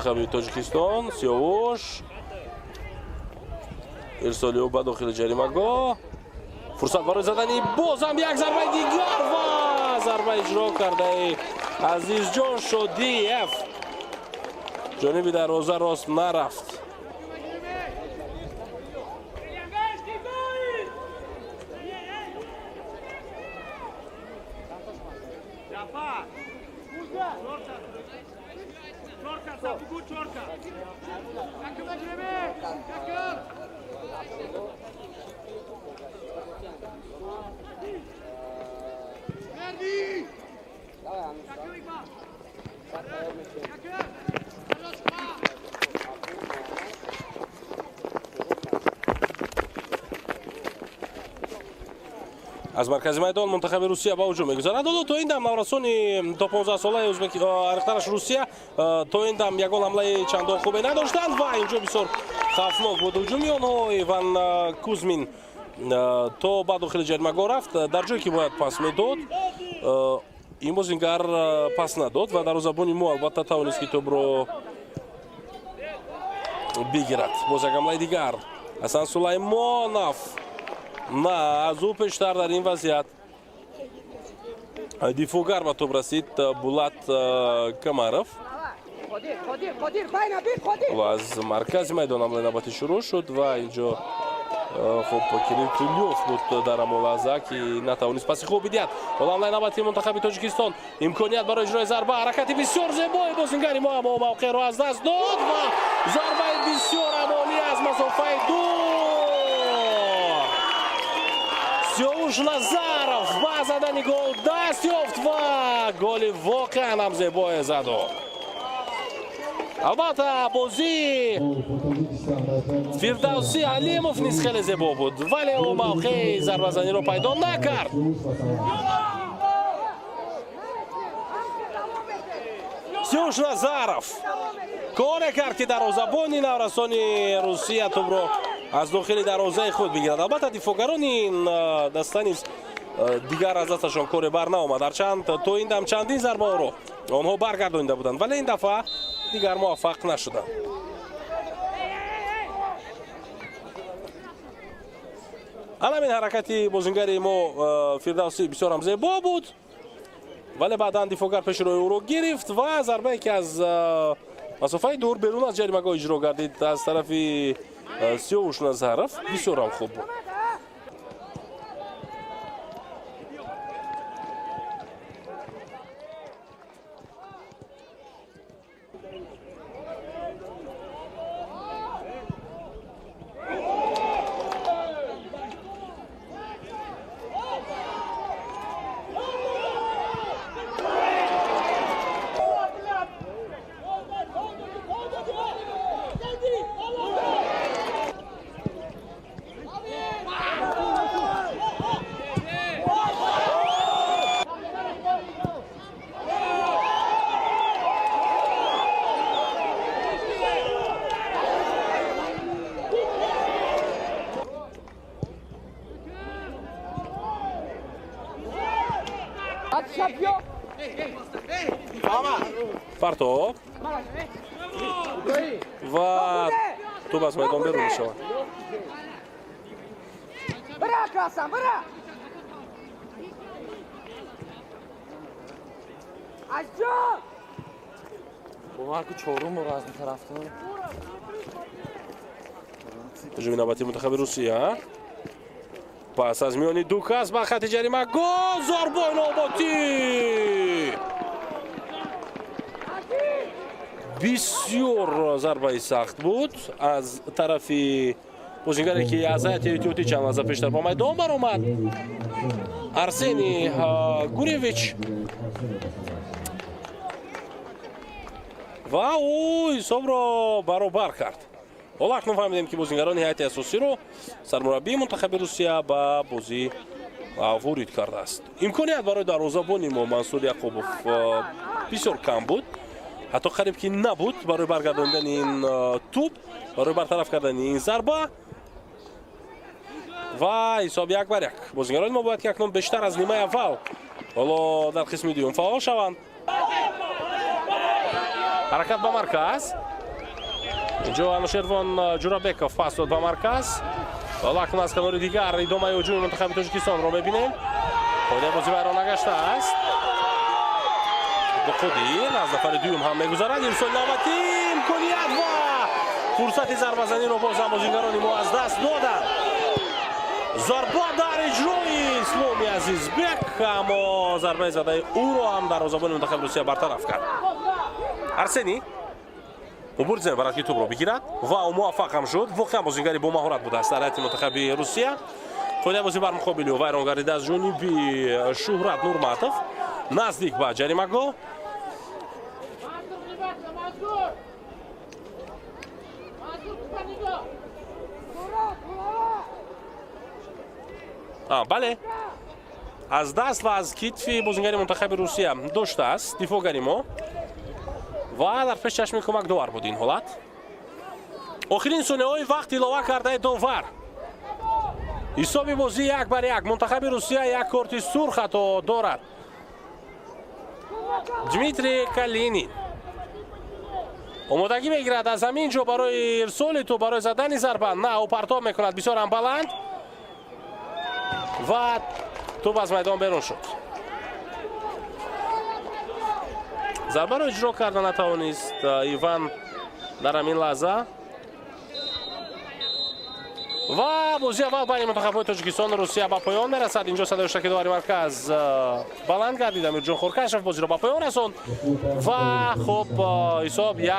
منتخب تاجیکستان. سیاوش ارسالی به داخل جریمه‌گاه. فرصت برای زدنی، بازم یک ضربه دیگر و ضربه اجرا کرده عزیز جان شد. دی اف جانب دروازه راست نرفت. از مرکز میدان منتخب روسیه با هجوم میگذارد. تو این دم نورسونی تا 15 ساله ازبک ارخترش روسیه تو این دم یک گل حمله چندان خوبی نداشتند و اینجا بسیار خطرناک بود هجومی آنها. ایوان کوزمین تو با داخل جریمه‌گاه رفت در جایی که باید پاس میداد. این بازیگر پاس نداد و دروازه‌بانی ما البته توانست که توپ رو بگیرد. باز یک حمله دیگر حسن سلیمانов. نه از او پیشتر در این وضعیت دیفوگر به توپ رسید بولات کمارов و از مرکز میدان حمله نوبتی شروع شد و اینجا خب کریل تولیوف بود در ملاحظه که نتوانست پاس خوب بدهد. حمله نوبتی منتخب تاجیکستان امکانیت برای اجرای ضربه، حرکتی بسیار زیبای بازیگری ما موقع را از دست داد و ضربه بسیار عالی از مسافه دور. سیاوش نظرов با زدن گل دست یافت و گل واقعا هم زیبای زد. البته بازی فردوسی علیموف نیز خیلی زیبا بود ولی او موقع ضربه زنی رو پیدا نکرد. سیاوش نظرов کار کرد که دروازه‌بان نورسان روسیه توپ رو از داخل دروازه خود بگیرد. البته دیفوگران این دسته نیز دیگر از دستشان کار بر نآمد. هرچند تو این دم چندین ضربه رو آنها برگردانده بودند ولی این دفعه دیگر موفق نشدند. همین حرکتی بازیگر ما فردوسی بسیار هم زیبا بود ولی بعدا دیفوگر پیش روی او رو گرفت و ضربه که از مسافه دور بیرون از جریمه‌گاه اجرا گردید از طرف سیاوش نظرов بسیار هم خوب بود. فارتوب و توپ از میدان بیرون میشود. هجوم نوبتی منتخب روسیه پس از میانی دو کس به خط جریمه‌گاه ضربه نوبتی بسیار ضربه سخت بود از طرف بازیگری که از هیئت احتیاطی چند لحظه پیشتر با میدان برآمد ارسنی گوریویچ و او حساب را برابر کرد. حالا اکنون فهمیدیم که بازیگران هیئت اساسی رو سرمربی منتخب روسیه به بازی ورود کرده است. امکانیت برای دروازه‌بان ما منصور یعقوبوف بسیار کم بود، حتی قریب که نبود برای برگرداندن این توپ، برای برطرف کردن این ضربه و حساب 1-1. بازیگران ما باید که اکنون بیشتر از نیمه اول حالا در قسم دوم فعال شوند. حرکت به مرکز اینجا انوشیروان جورابکوف پاس داد به مرکز. لکن از کنار دیگر ادامه هجوم منتخب تاجیکستان رو می‌بینیم. خود بازی ویران نگشته است. خودی از نفر دوم هم می‌گذارد. ایرسون نامتی امکانیت و فرصت ضربه‌زنی رو باز هم بازیگران ما از دست دادند. ضربه در اجرای اسلامی عزیزبک، اما ضربه زده او رو هم دروازه‌بان منتخب روسیه برطرف کرد. ارسنی مبارزه برای که توپ رو بگیرد و او موفق هم شد. واقعا بازیگری با مهارت بوده است در منتخب روسیه. خود بازی بر مقابل و ویرانگری از جانبی شهرت نورماتوف نزدیک به جریمه‌گاه. بله، از دست و از کتفی بازیگر منتخب روسیه داشته است دفاعگری ما و در پیش چشم کمک داور بود این حالت. آخرین ثانیه های وقت اضافه کرده داور. حساب بازی 1-1. منتخب روسیه یک کارت سرخ خطا دارد. دمیتری کالینین آمادگی میگیرد از همین جا برای ارسال تو برای زدن ضربه. نه، او پرتاب میکند بسیار هم بلند و توپ از میدان بیرون شد. ضربه رو اجرا کردن نتوانست ایوان در همین لحظه و بازی اول بین منتخب تاجیکستان و روسیه به پایان میرسد. اینجا صدای شکی داوری مرکز بلند گردید. امیرجان خورکشف بازی رو به پایان رساند و خب حساب 1-1.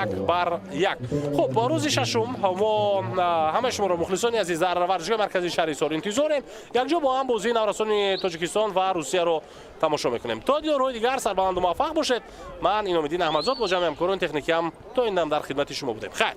خب روز ششم ما همه شما رو مخلصان عزیز در ورزشگاه مرکزی شهریار انتظاریم. یک جا با هم بازی نورسان تاجیکستان و روسیه رو تماشا میکنیم. تا دیدارهای دیگر سربلند و موفق باشید. من اینامدین احمدزاد با جمع همکاران تکنیکی هم تا این دم در خدمت شما بودیم. خیر.